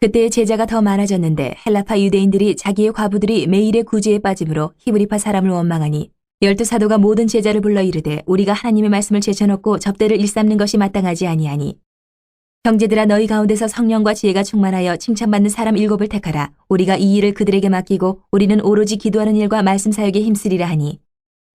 그때 제자가 더 많아졌는데 헬라파 유대인들이 자기의 과부들이 매일의 구제에 빠짐으로 히브리파 사람을 원망하니 12사도가 모든 제자를 불러 이르되 우리가 하나님의 말씀을 제쳐놓고 접대를 일삼는 것이 마땅하지 아니하니 형제들아 너희 가운데서 성령과 지혜가 충만하여 칭찬받는 사람 7을 택하라. 우리가 이 일을 그들에게 맡기고 우리는 오로지 기도하는 일과 말씀 사역에 힘쓰리라 하니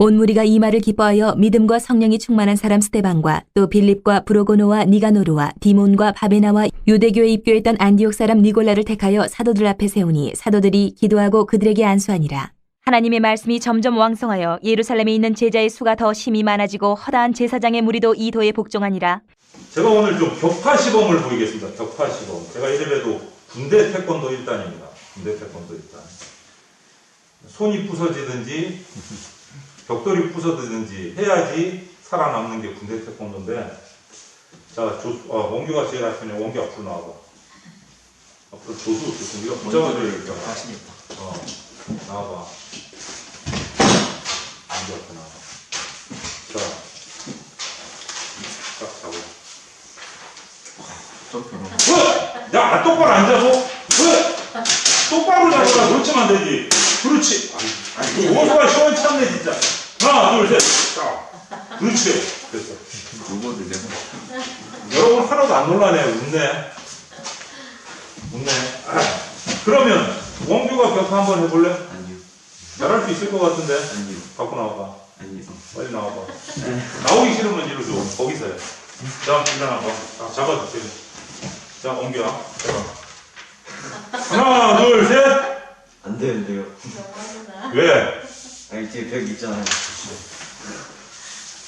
온 무리가 이 말을 기뻐하여 믿음과 성령이 충만한 사람 스데반과 또 빌립과 브로고노와 니가노르와 디몬과 바베나와 유대교에 입교했던 안디옥 사람 니골라를 택하여 사도들 앞에 세우니 사도들이 기도하고 그들에게 안수하니라. 하나님의 말씀이 점점 왕성하여 예루살렘에 있는 제자의 수가 더 심히 많아지고 허다한 제사장의 무리도 이 도에 복종하니라. 제가 오늘 좀 격파 시범을 보이겠습니다. 격파 시범. 제가 이래봬도 군대 태권도 1단입니다. 군대 태권도 1단. 손이 부서지든지 벽돌이 부서지든지 해야지 살아남는 게 군대 태권도인데, 자, 원규가 제일 하시면 원규 앞으로 나와봐. 앞으로 조수, 우리가 부자들을 하시니까. 나와봐. 원규 앞으로 나와봐. 자, 딱 잡아. 야, 똑바로 앉아서. 똑바로 잡아라. 그렇지만 되지. 그렇지. 오소가 시원찮네 진짜. 하나, 둘, 셋. 자, 그렇지. 됐어. 로봇을 내고. 여러분 하나도 안 놀라네. 웃네. 그러면 원규가 격파 한번 해볼래? 아니요. 잘할 수 있을 것 같은데. 아니요. 갖고 나와봐. 아니요. 빨리 나와봐. 나오기 싫으면 이리로 줘. 거기서 해. 자, 일어나봐. 잡아줄게. 자, 원규야. 하나, 둘, 셋. 안 되는데요. 왜? 아니, 뒤에 벽 있잖아요.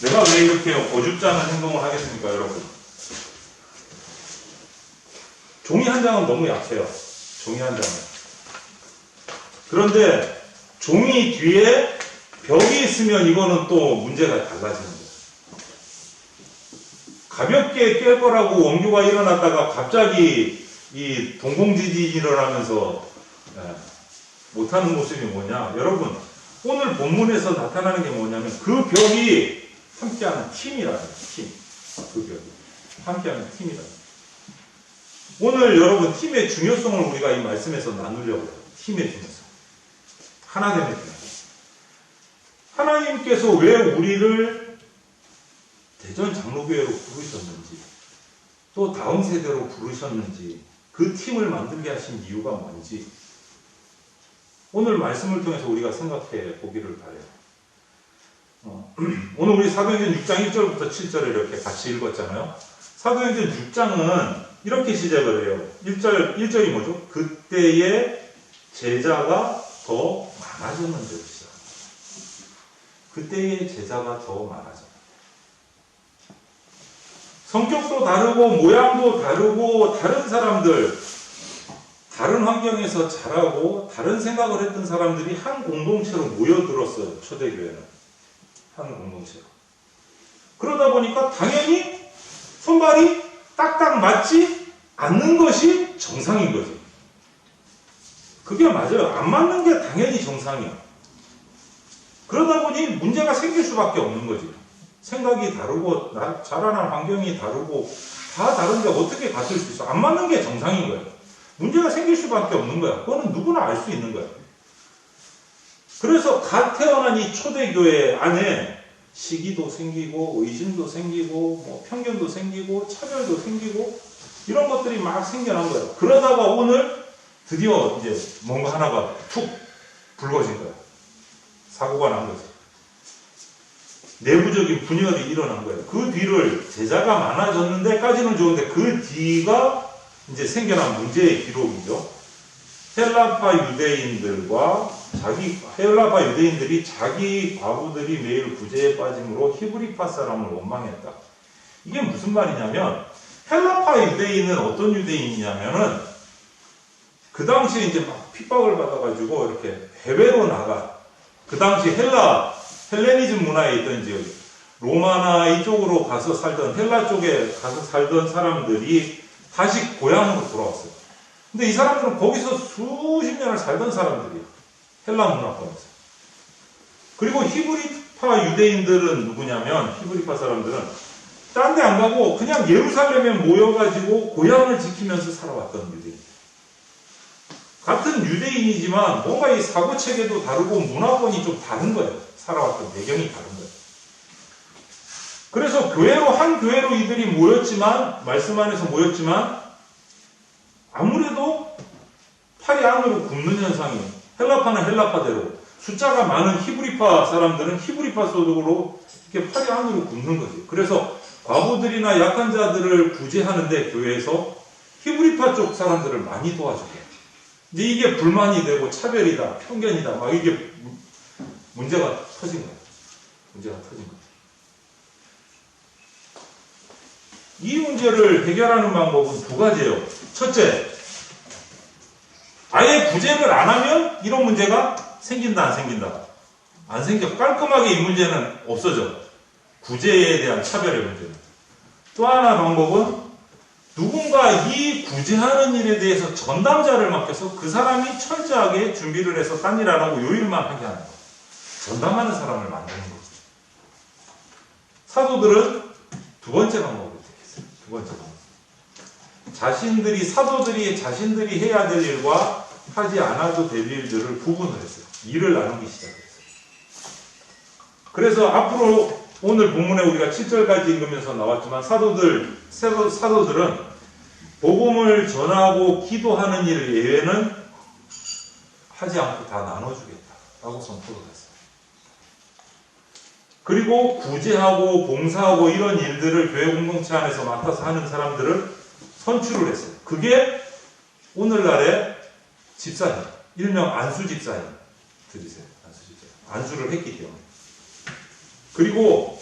내가 왜 이렇게 어줍지 않은 행동을 하겠습니까, 여러분? 종이 한 장은 너무 약해요. 종이 한 장은. 그런데 종이 뒤에 벽이 있으면 이거는 또 문제가 달라지는 거예요. 가볍게 깰 거라고 원규가 일어났다가 갑자기 이 동공지진이 일어나면서 못하는 모습이 뭐냐? 여러분, 오늘 본문에서 나타나는 게 뭐냐면 그 벽이 함께하는 팀이라는 거예요. 팀. 그 벽이. 함께하는 팀이라는 거예요. 오늘 여러분 팀의 중요성을 우리가 이 말씀에서 나누려고 해요. 팀의 중요성. 하나됨의 중요성. 하나님께서 왜 우리를 대전 장로교회로 부르셨는지, 또 다음 세대로 부르셨는지, 그 팀을 만들게 하신 이유가 뭔지 오늘 말씀을 통해서 우리가 생각해 보기를 바래요. 오늘 우리 사도행전 6장 1절부터 7절을 이렇게 같이 읽었잖아요. 사도행전 6장은 이렇게 시작을 해요. 1절이 뭐죠? 그때의 제자가 더 많아졌는데 시작. 그때의 제자가 더 많아졌다. 성격도 다르고 모양도 다르고 다른 사람들, 다른 환경에서 자라고 다른 생각을 했던 사람들이 한 공동체로 모여들었어요. 초대교회는. 한 공동체로. 그러다 보니까 당연히 손발이 딱딱 맞지 않는 것이 정상인 거지. 그게 맞아요. 안 맞는 게 당연히 정상이야. 그러다 보니 문제가 생길 수밖에 없는 거지. 생각이 다르고 자라난 환경이 다르고 다 다른데 어떻게 같을 수 있어? 안 맞는 게 정상인 거예요. 문제가 생길 수밖에 없는 거야. 그거는 누구나 알 수 있는 거야. 그래서 갓 태어난 이 초대교회 안에 시기도 생기고 의심도 생기고 뭐 편견도 생기고 차별도 생기고 이런 것들이 막 생겨난 거예요. 그러다가 오늘 드디어 이제 뭔가 하나가 툭 불거진 거예요. 사고가 난 거죠. 내부적인 분열이 일어난 거예요. 그 뒤를 제자가 많아졌는데까지는 좋은데 그 뒤가 이제 생겨난 문제의 기록이죠. 헬라파 유대인들이 자기 과부들이 매일 구제에 빠짐으로 히브리파 사람을 원망했다. 이게 무슨 말이냐면 헬라파 유대인은 어떤 유대인이냐면은 그 당시에 이제 막 핍박을 받아가지고 이렇게 해외로 나가. 그 당시 헬레니즘 문화에 있던 이제 로마나 이쪽으로 가서 살던 헬라 쪽에 가서 살던 사람들이 다시 고향으로 돌아왔어요. 근데 이 사람들은 거기서 수십 년을 살던 사람들이에요. 헬라 문화권에서. 그리고 히브리파 유대인들은 누구냐면 히브리파 사람들은 딴 데 안 가고 그냥 예루살렘에 모여가지고 고향을 지키면서 살아왔던 유대인. 같은 유대인이지만 뭔가 이 사고 체계도 다르고 문화권이 좀 다른 거예요. 살아왔던 배경이 다른 거예요. 그래서 한 교회로 이들이 모였지만, 말씀 안에서 모였지만, 아무래도 팔이 안으로 굽는 현상이 헬라파는 헬라파대로, 숫자가 많은 히브리파 사람들은 히브리파 소득으로 이렇게 팔이 안으로 굽는 거지. 그래서 과부들이나 약한 자들을 구제하는데 교회에서 히브리파 쪽 사람들을 많이 도와줘요. 이제 이게 불만이 되고 차별이다, 편견이다, 막 이게 문제가 터진 거예요. 문제가 터진 거예요. 이 문제를 해결하는 방법은 두 가지예요. 첫째, 아예 구제를 안 하면 이런 문제가 생긴다, 안 생긴다? 안 생겨. 깔끔하게 이 문제는 없어져. 구제에 대한 차별의 문제는. 또 하나 방법은 누군가 이 구제하는 일에 대해서 전담자를 맡겨서 그 사람이 철저하게 준비를 해서 딴 일 안 하고 요 일만 하게 하는 거예요. 전담하는 사람을 만드는 거죠. 사도들은 두 번째 방법을 택했어요. 두 번째 방법. 사도들이 자신들이 해야 될 일과 하지 않아도 될 일들을 구분을 했어요. 일을 나누기 시작했어요. 그래서 앞으로 오늘 본문에 우리가 7절까지 읽으면서 나왔지만 사도들은 복음을 전하고 기도하는 일 예외는 하지 않고 다 나눠주겠다라고 선포를 했어요. 그리고 구제하고 봉사하고 이런 일들을 교회 공동체 안에서 맡아서 하는 사람들을 선출을 했어요. 그게 오늘날의 집사님, 일명 안수 집사님 들으세요. 안수 집사님. 안수를 했기 때문에. 그리고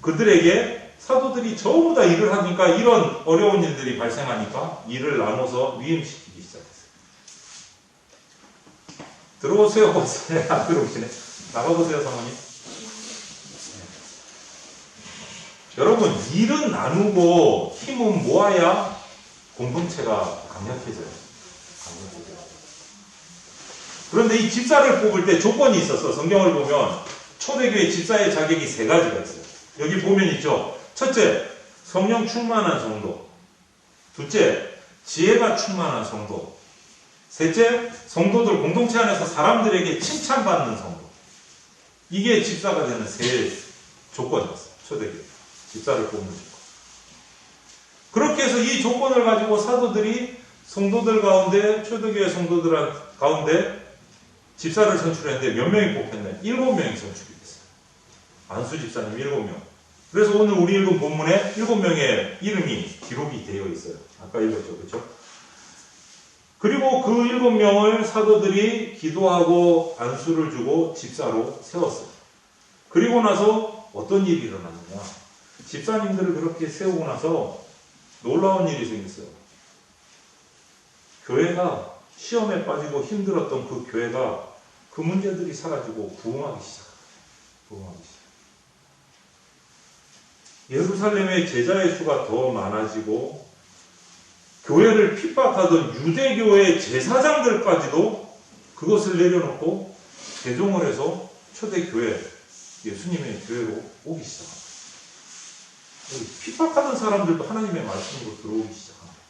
그들에게 사도들이 전부 다 일을 하니까 이런 어려운 일들이 발생하니까 일을 나눠서 위임시키기 시작했어요. 들어오세요. 안 들어오시네. 나가보세요, 사모님. 여러분, 일은 나누고 힘은 모아야 공동체가 강력해져요. 그런데 이 집사를 뽑을 때 조건이 있어서 성경을 보면 초대교회 집사의 자격이 세 가지가 있어요. 여기 보면 있죠. 첫째, 성령 충만한 성도. 둘째, 지혜가 충만한 성도. 셋째, 성도들 공동체 안에서 사람들에게 칭찬받는 성도. 이게 집사가 되는 세 조건이었어요. 초대교회 집사를 뽑는 조건. 그렇게 해서 이 조건을 가지고 사도들이 성도들 가운데, 초대교회 성도들 가운데 집사를 선출했는데 몇 명이 뽑혔나요? 7명이 선출이 됐어요. 안수 집사님 7명. 그래서 오늘 우리 읽은 본문에 7명의 이름이 기록이 되어 있어요. 아까 읽었죠. 그렇죠? 그리고 그 7명을 사도들이 기도하고 안수를 주고 집사로 세웠어요. 그리고 나서 어떤 일이 일어났느냐. 집사님들을 그렇게 세우고 나서 놀라운 일이 생겼어요. 교회가 시험에 빠지고 힘들었던 그 교회가 그 문제들이 사라지고 부흥하기 시작합니다. 예루살렘의 제자의 수가 더 많아지고 교회를 핍박하던 유대교의 제사장들까지도 그것을 내려놓고 개종을 해서 초대교회, 예수님의 교회로 오기 시작합니다. 핍박하던 사람들도 하나님의 말씀으로 들어오기 시작합니다.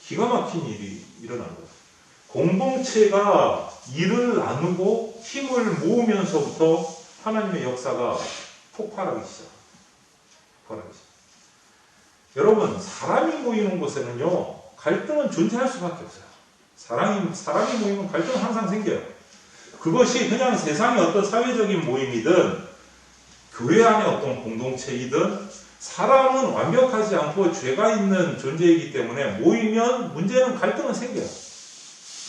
기가 막힌 일이 일어난 거예요. 공동체가 일을 나누고 힘을 모으면서부터 하나님의 역사가 폭발하기 시작합니다. 여러분, 사람이 모이는 곳에는요, 갈등은 존재할 수밖에 없어요. 사람이 모이면 갈등은 항상 생겨요. 그것이 그냥 세상의 어떤 사회적인 모임이든, 교회 안의 어떤 공동체이든, 사람은 완벽하지 않고 죄가 있는 존재이기 때문에 모이면 문제는 갈등은 생겨요.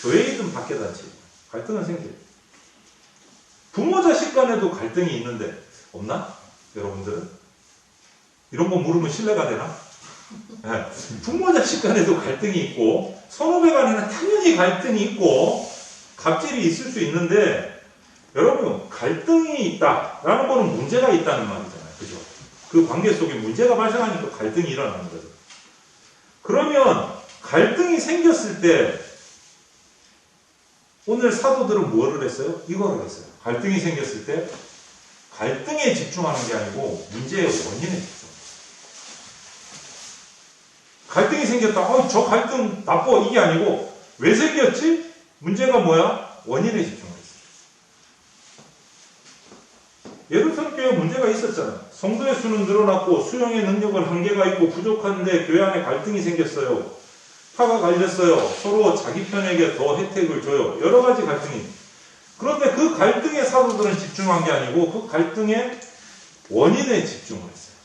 교회이든 밖에든지 갈등은 생겨요. 부모 자식 간에도 갈등이 있는데 없나? 여러분들은? 이런 거 물으면 신뢰가 되나? 네. 부모 자식 간에도 갈등이 있고 선후배 간에는 당연히 갈등이 있고 갑질이 있을 수 있는데 여러분, 갈등이 있다라는 거는 문제가 있다는 말이잖아요. 그죠? 그 관계 속에 문제가 발생하니까 갈등이 일어나는 거죠. 그러면 갈등이 생겼을 때 오늘 사도들은 뭐를 했어요? 이거를 했어요. 갈등이 생겼을 때 갈등에 집중하는 게 아니고 문제의 원인에 집중. 갈등이 생겼다. 저 갈등 나빠. 이게 아니고 왜 생겼지? 문제가 뭐야? 원인에 집중을 했어요. 예루살렘 교회에 문제가 있었잖아요. 성도의 수는 늘어났고 수용의 능력은 한계가 있고 부족한데 교회 안에 갈등이 생겼어요. 파가 갈렸어요. 서로 자기 편에게 더 혜택을 줘요. 여러 가지 갈등이. 그런데 그 갈등에 사도들은 집중한 게 아니고 그 갈등의 원인에 집중을 했어요.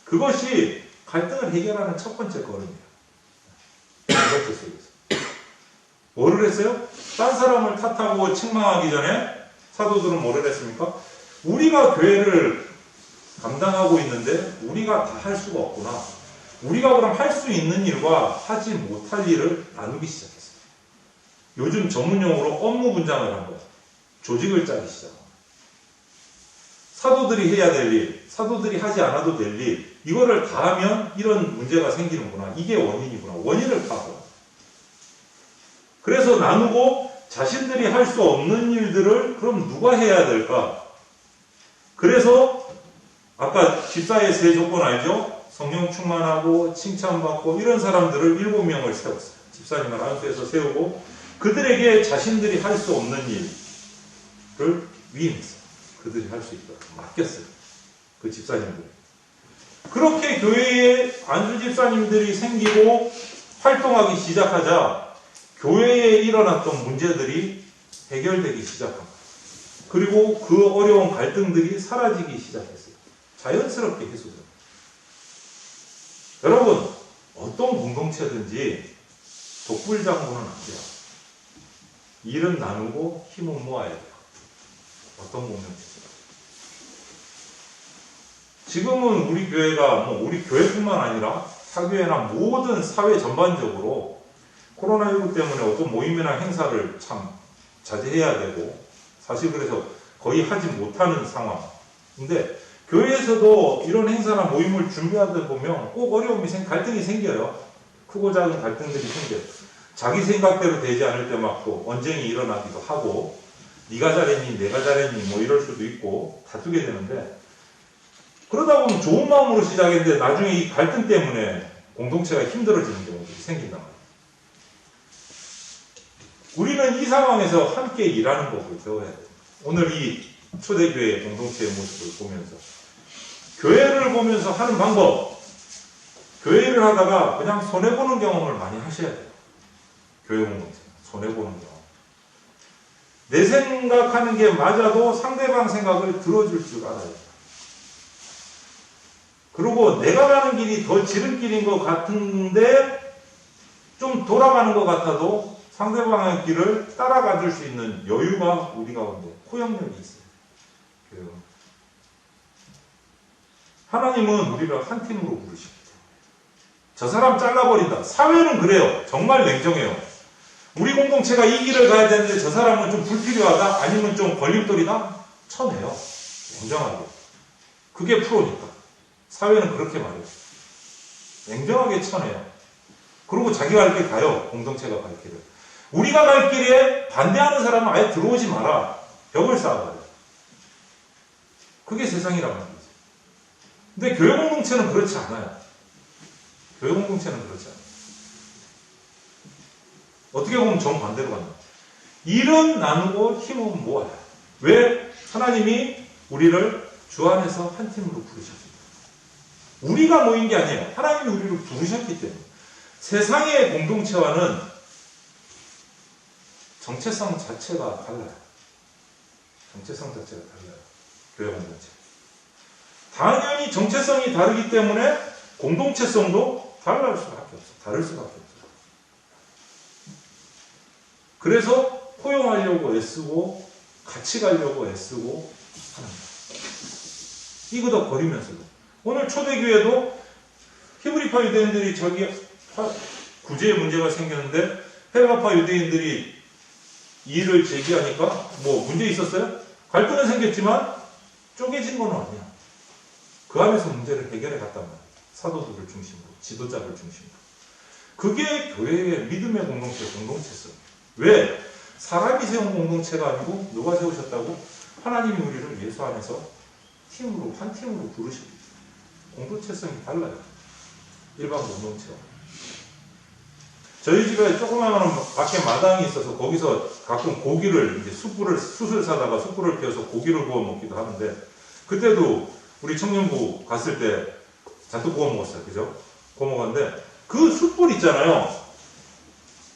그것이 갈등을 해결하는 첫 번째 걸음이에요. 두 번째 속에서. 뭐를 했어요? 딴 사람을 탓하고 책망하기 전에 사도들은 뭐를 했습니까? 우리가 교회를 감당하고 있는데 우리가 다 할 수가 없구나. 우리가 그럼 할 수 있는 일과 하지 못할 일을 나누기 시작했어요. 요즘 전문용어로 업무 분장을 한 거예요. 조직을 짜기 시작합니다. 사도들이 해야 될 일, 사도들이 하지 않아도 될 일, 이거를 다 하면 이런 문제가 생기는구나. 이게 원인이구나. 원인을 파악해요. 그래서 나누고 자신들이 할 수 없는 일들을 그럼 누가 해야 될까? 그래서 아까 집사의 세 조건 알죠? 성령 충만하고 칭찬받고 이런 사람들을 7명을 세웠어요. 집사님을 안수해서 세우고 그들에게 자신들이 할 수 없는 일을 위임했어요. 그들이 할 수 있도록 맡겼어요. 그 집사님들. 그렇게 교회에 안수 집사님들이 생기고 활동하기 시작하자 교회에 일어났던 문제들이 해결되기 시작합니다. 그리고 그 어려운 갈등들이 사라지기 시작했어요. 자연스럽게 해소됩니다. 여러분, 어떤 공동체든지 독불장군은 안 돼요. 일은 나누고 힘은 모아야 돼요. 어떤 공동체든. 지금은 우리 교회가 우리 교회뿐만 아니라 사교회나 모든 사회 전반적으로 코로나19 때문에 어떤 모임이나 행사를 참 자제해야 되고 사실 그래서 거의 하지 못하는 상황. 근데 교회에서도 이런 행사나 모임을 준비하다 보면 꼭 어려움이 갈등이 생겨요. 크고 작은 갈등들이 생겨요. 자기 생각대로 되지 않을 때 막 또 언쟁이 일어나기도 하고 네가 잘했니 내가 잘했니 뭐 이럴 수도 있고 다투게 되는데 그러다 보면 좋은 마음으로 시작했는데 나중에 이 갈등 때문에 공동체가 힘들어지는 경우들이 생긴단 말이에요. 우리는 이 상황에서 함께 일하는 법을 배워야 돼요. 오늘 이 초대교회 공동체의 모습을 보면서 교회를 보면서 하는 방법, 교회를 하다가 그냥 손해보는 경험을 많이 하셔야 돼요. 교회 공동체 손해보는 경험. 내 생각하는 게 맞아도 상대방 생각을 들어줄 줄 알아야 돼요. 그리고 내가 가는 길이 더 지름길인 것 같은데 좀 돌아가는 것 같아도 상대방의 길을 따라가 줄 수 있는 여유가 우리 가운데 포용력이 있어요. 하나님은 우리를 한 팀으로 부르십니다. 저 사람 잘라버린다. 사회는 그래요. 정말 냉정해요. 우리 공동체가 이 길을 가야 되는데 저 사람은 좀 불필요하다? 아니면 좀 걸림돌이다? 쳐내요. 냉정하게. 그게 프로니까. 사회는 그렇게 말해요. 냉정하게 쳐내요. 그리고 자기가 갈 길 가요. 공동체가 갈 길을. 우리가 갈 길에 반대하는 사람은 아예 들어오지 마라. 벽을 쌓아버려요. 그게 세상이란 말이죠. 근데 교회 공동체는 그렇지 않아요. 교회 공동체는 그렇지 않아요. 어떻게 보면 정반대로 간다. 일은 나누고 힘은 모아요. 왜? 하나님이 우리를 주 안에서 한 팀으로 부르셨습니다. 우리가 모인 게 아니에요. 하나님이 우리를 부르셨기 때문에. 세상의 공동체와는 정체성 자체가 달라요. 정체성 자체가 달라요. 교회 공동체. 당연히 정체성이 다르기 때문에 공동체성도 다를 수밖에 없어요. 그래서 포용하려고 애쓰고 같이 가려고 애쓰고 하는 거예요. 이거덕거리면서도. 오늘 초대교회도 히브리파 유대인들이 자기 구제에 문제가 생겼는데 헬라파 유대인들이 이의를 제기하니까 뭐 문제 있었어요? 갈등은 생겼지만 쪼개진 건 아니야. 그 안에서 문제를 해결해 갔단 말이야. 사도들을 중심으로, 지도자를 중심으로. 그게 교회의 믿음의 공동체성. 왜? 사람이 세운 공동체가 아니고 누가 세우셨다고? 하나님이 우리를 예수 안에서 팀으로, 한 팀으로 부르셨기 때문에 공동체성이 달라요. 일반 공동체와. 저희 집에 조그마한 밖에 마당이 있어서 거기서 가끔 고기를 이제 숯을 사다가 숯불을 피워서 고기를 구워 먹기도 하는데 그때도 우리 청년부 갔을 때 잔뜩 구워 먹었어요. 그죠? 구워 먹었는데 그 숯불 있잖아요.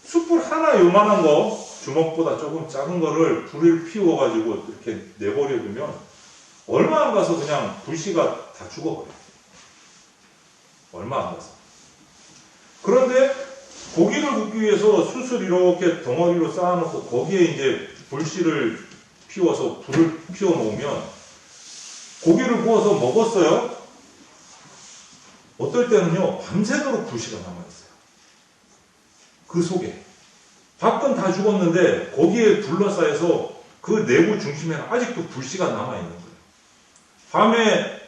숯불 하나 요만한 거 주먹보다 조금 작은 거를 불을 피워가지고 이렇게 내버려두면 얼마 안 가서 그냥 불씨가 다 죽어버려요. 얼마 안 가서. 그런데 고기를 굽기 위해서 숯을 이렇게 덩어리로 쌓아놓고 거기에 이제 불씨를 피워서 불을 피워 놓으면 고기를 구워서 먹었어요. 어떨 때는요 밤새도록 불씨가 남아있어요. 그 속에 밖은 다 죽었는데 거기에 둘러싸여서 그 내부 중심에는 아직도 불씨가 남아있는 거예요. 밤에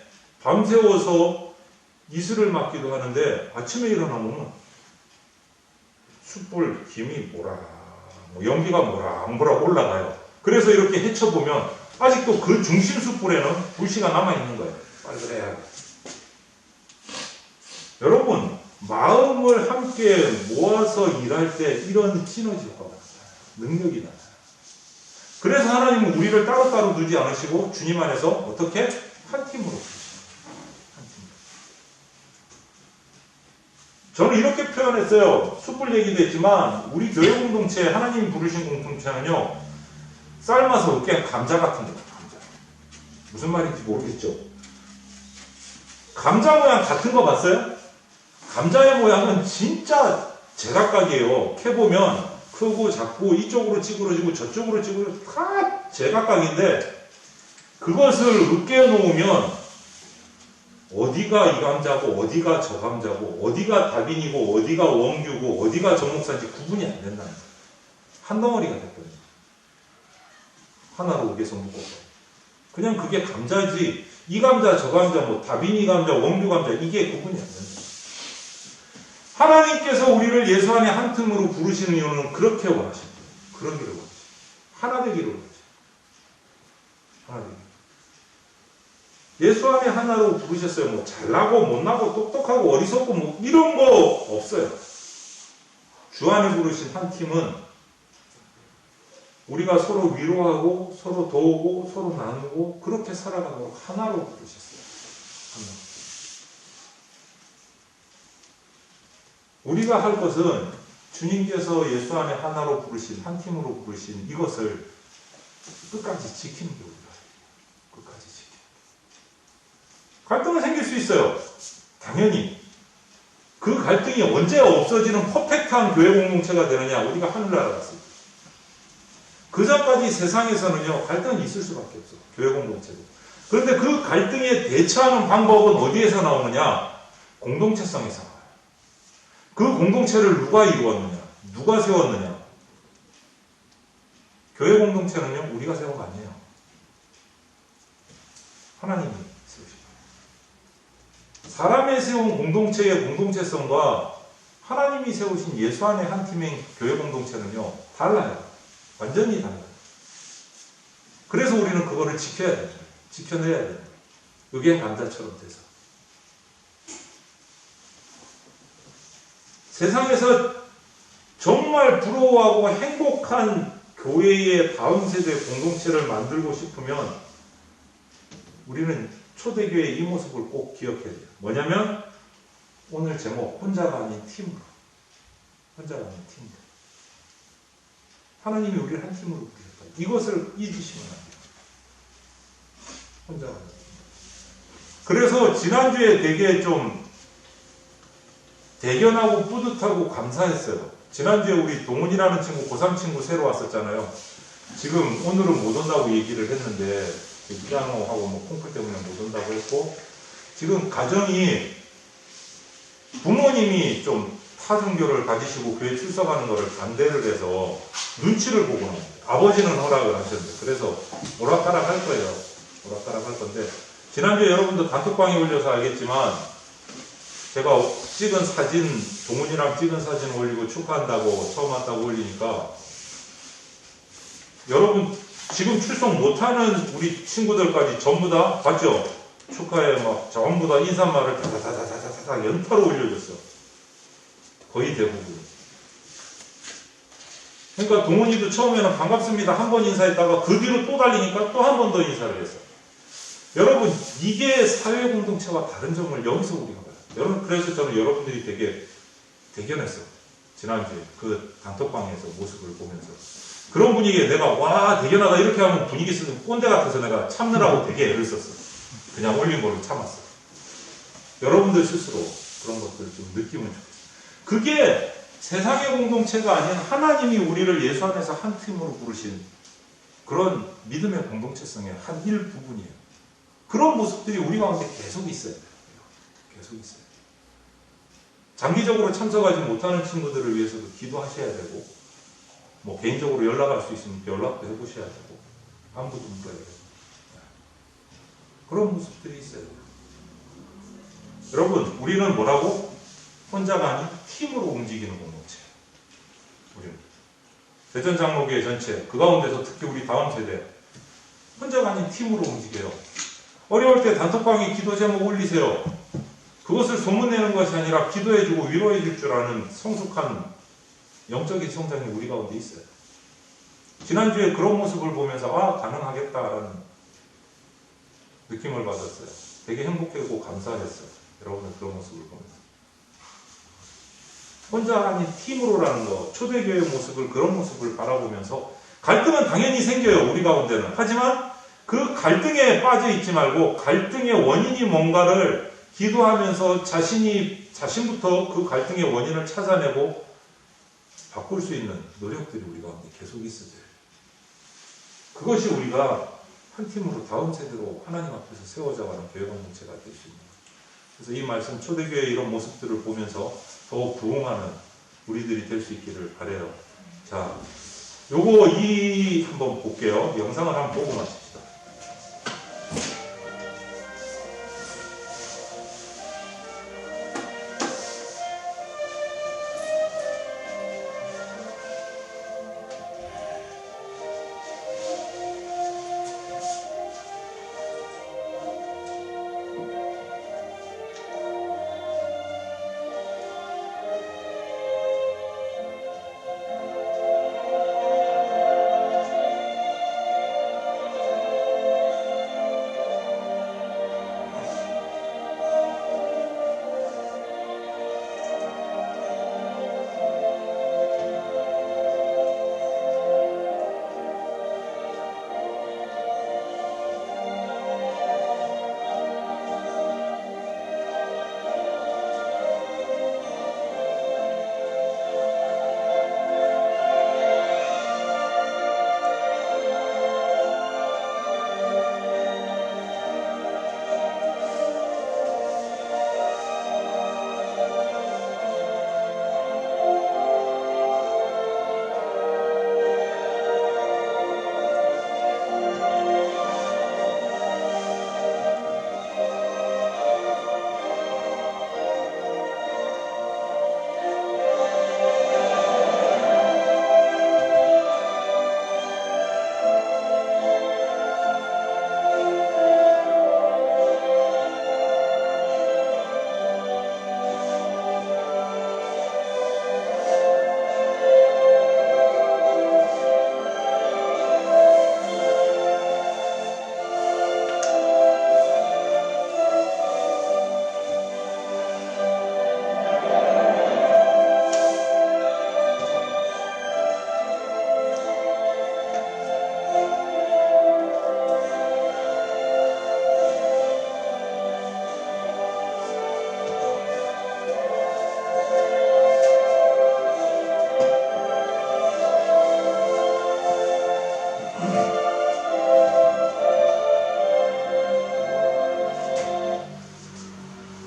밤새워서 이슬을 맞기도 하는데 아침에 일어나면 숯불 김이 연기가 모락모락 올라가요. 그래서 이렇게 헤쳐보면 아직도 그 중심 숯불에는 불씨가 남아있는 거예요. 빨그레하게. 여러분 마음을 함께 모아서 일할 때 이런 시너지 효과가 나타나요. 능력이 나타나요. 그래서 하나님은 우리를 따로따로 두지 않으시고 주님 안에서 어떻게? 한 팀으로 부르십니다. 한 팀으로. 저는 이렇게 표현했어요. 숯불 얘기도 했지만 우리 교회 공동체 하나님이 부르신 공동체는요. 삶아서 그냥 감자 같은 거예요. 감자. 무슨 말인지 모르겠죠. 감자 모양 같은 거 봤어요? 감자의 모양은 진짜 제각각이에요. 캐보면 크고 작고 이쪽으로 찌그러지고 저쪽으로 찌그러지고 다 제각각인데 그것을 으깨어 놓으면 어디가 이 감자고 어디가 저 감자고 어디가 다빈이고 어디가 원규고 어디가 정목사인지 구분이 안 된다는 거예요. 한 덩어리가 됐거든요. 하나로 우겨서 묶어서 그냥 그게 감자지 이 감자 저 감자 뭐 다빈이 감자 원규 감자 이게 구분이 안 된다. 하나님께서 우리를 예수 안에 한 틈으로 부르시는 이유는 그렇게 원하십니다. 그런 길을 원하십니다. 하나 되기를 원하십니다. 하나 되기. 예수 안에 하나로 부르셨어요. 뭐 잘나고 못나고 똑똑하고 어리석고 뭐 이런 거 없어요. 주 안에 부르신 한 팀은 우리가 서로 위로하고 서로 도우고 서로 나누고 그렇게 살아가고 하나로 부르셨어요. 하나. 우리가 할 것은 주님께서 예수 안에 하나로 부르신 한 팀으로 부르신 이것을 끝까지 지키는 게 우리가 해요. 끝까지 지키는 게. 갈등은 생길 수 있어요. 당연히. 그 갈등이 언제 없어지는 퍼펙트한 교회 공동체가 되느냐? 우리가 하늘나라 갔습니다. 그 전까지 세상에서는요, 갈등이 있을 수밖에 없어요. 교회 공동체도. 그런데 그 갈등에 대처하는 방법은 어디에서 나오느냐? 공동체성에서 나와요. 그 공동체를 누가 이루었느냐? 누가 세웠느냐? 교회 공동체는요, 우리가 세운 거 아니에요. 하나님이 세우신 거예요. 사람이 세운 공동체의 공동체성과 하나님이 세우신 예수 안의 한 팀의 교회 공동체는요, 달라요. 완전히 달라요. 그래서 우리는 그거를 지켜야 돼요. 지켜내야 돼요. 의견 감자처럼 돼서. 세상에서 정말 부러워하고 행복한 교회의 다음 세대 공동체를 만들고 싶으면 우리는 초대교회의 이 모습을 꼭 기억해야 돼요. 뭐냐면 오늘 제목 혼자가 아닌 팀으로. 혼자가 아닌 팀으로. 하나님이 우리를 한 팀으로 부르셨다. 이것을 잊으시면 안 돼요. 혼자가 아닌 팀으로. 그래서 지난주에 되게 좀 대견하고 뿌듯하고 감사했어요. 지난주에 우리 동훈이라는 친구, 고3 친구 새로 왔었잖아요. 지금 오늘은 못 온다고 얘기를 했는데 입장하고 뭐 콩쿨 때문에 못 온다고 했고 지금 가정이 부모님이 좀 타종교를 가지시고 교회 출석하는 것을 반대를 해서 눈치를 보고 나옵니다. 아버지는 허락을 하셨는데 그래서 오락가락 할 거예요. 오락가락 할 건데 지난주에 여러분도 단톡방에 올려서 알겠지만 제가 찍은 사진, 동훈이랑 찍은 사진 올리고 축하한다고 처음 왔다고 올리니까 여러분 지금 출석 못하는 우리 친구들까지 전부 다 봤죠? 축하해 막 전부 다 인사말을 다다다다다다 연타로 올려줬어. 거의 대부분. 그러니까 동훈이도 처음에는 반갑습니다 한 번 인사했다가 그 뒤로 또 달리니까 또 한 번 더 인사를 했어. 여러분 이게 사회 공동체와 다른 점을 여기서 우리가 봐요. 여러분 그래서 저는 여러분들이 되게 대견했어. 지난주에 그 단톡방에서 모습을 보면서 그런 분위기에 내가 와 대견하다 이렇게 하면 분위기 쓰는 꼰대 같아서 내가 참느라고 되게 애를 썼어. 그냥 올린 걸로 참았어. 여러분들 스스로 그런 것들 좀 느끼면 좋겠어요. 그게 세상의 공동체가 아닌 하나님이 우리를 예수 안에서 한 팀으로 부르신 그런 믿음의 공동체성의 한 일부분이에요. 그런 모습들이 우리 가운데 계속 있어야 돼요. 계속 있어요. 장기적으로 참석하지 못하는 친구들을 위해서도 기도하셔야 되고 뭐 개인적으로 연락할 수 있으면 연락도 해보셔야 되고 안부도 물어야 되고 그런 모습들이 있어야 돼요. 여러분 우리는 뭐라고? 혼자가 아닌 팀으로 움직이는 공동체. 우리는 대전장로교회 전체 그 가운데서 특히 우리 다음 세대 혼자가 아닌 팀으로 움직여요. 어려울 때 단톡방에 기도 제목 올리세요. 그것을 소문내는 것이 아니라 기도해주고 위로해줄 줄 아는 성숙한 영적인 성장이 우리 가운데 있어요. 지난주에 그런 모습을 보면서 아 가능하겠다라는 느낌을 받았어요. 되게 행복하고 감사했어요. 여러분의 그런 모습을 보면서. 혼자 아닌 팀으로라는 거, 초대교회 모습을 그런 모습을 바라보면서 갈등은 당연히 생겨요. 우리 가운데는. 하지만 그 갈등에 빠져 있지 말고 갈등의 원인이 뭔가를 기도하면서 자신부터 그 갈등의 원인을 찾아내고 바꿀 수 있는 노력들이 우리 가운데 계속 있어져요. 그것이 우리가 한 팀으로 다음 세대로 하나님 앞에서 세워져가는 교회 공동체가 될 수 있는 거예요. 그래서 이 말씀 초대교회의 이런 모습들을 보면서 더욱 부흥하는 우리들이 될 수 있기를 바라요. 자, 요거 한번 볼게요. 영상을 한번 보고 마칩시다.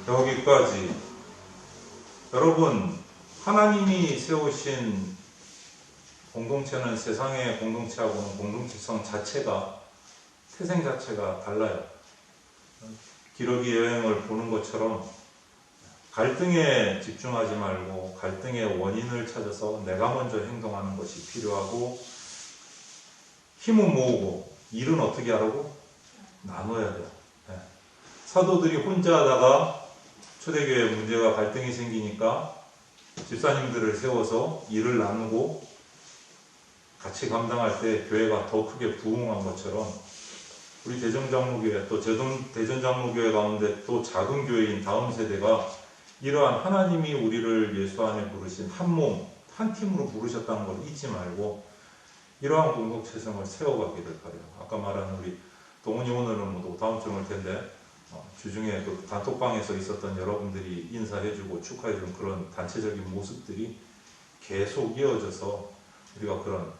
여기까지. 여러분, 하나님이 세우신 공동체는 세상의 공동체하고는 공동체성 자체가, 태생 자체가 달라요. 기러기 여행을 보는 것처럼 갈등에 집중하지 말고 갈등의 원인을 찾아서 내가 먼저 행동하는 것이 필요하고, 힘은 모으고 일은 어떻게 하라고? 나눠야 돼요. 네. 사도들이 혼자 하다가 초대교회 문제가 갈등이 생기니까 집사님들을 세워서 일을 나누고 같이 감당할 때 교회가 더 크게 부흥한 것처럼 우리 대전장로교회 또 대전장로교회 가운데 또 작은 교회인 다음 세대가 이러한 하나님이 우리를 예수 안에 부르신 한 몸, 한 팀으로 부르셨다는 걸 잊지 말고 이러한 공동체성을 세워가기를 바라요. 아까 말한 우리 동훈이 오늘은 뭐 다음 주에 올 텐데 주중에 그 단톡방에서 있었던 여러분들이 인사해주고 축하해주는 그런 단체적인 모습들이 계속 이어져서 우리가 그런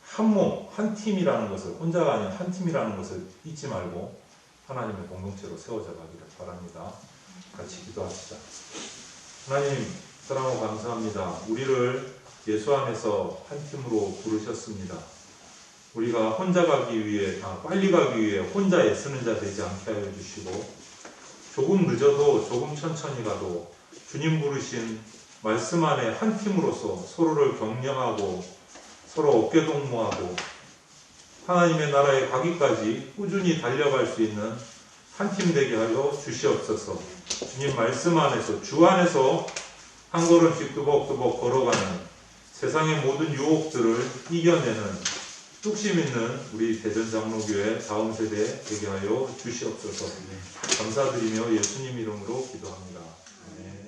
한 몸, 한 팀이라는 것을 혼자가 아닌 한 팀이라는 것을 잊지 말고 하나님의 공동체로 세워져 가기를 바랍니다. 같이 기도합시다. 하나님 사랑하고 감사합니다. 우리를 예수 안에서 한 팀으로 부르셨습니다. 우리가 혼자 가기 위해 빨리 가기 위해 혼자 애쓰는 자 되지 않게 하여 주시고 조금 늦어도 조금 천천히 가도 주님 부르신 말씀 안에 한 팀으로서 서로를 격려하고 서로 어깨동무하고 하나님의 나라에 가기까지 꾸준히 달려갈 수 있는 한 팀 되게 하여 주시옵소서. 주님 말씀 안에서 주 안에서 한 걸음씩 뚜벅뚜벅 걸어가는 세상의 모든 유혹들을 이겨내는 뚝심 있는 우리 대전장로교회 다음 세대 되게 하여 주시옵소서. 감사드리며 예수님 이름으로 기도합니다. 아멘.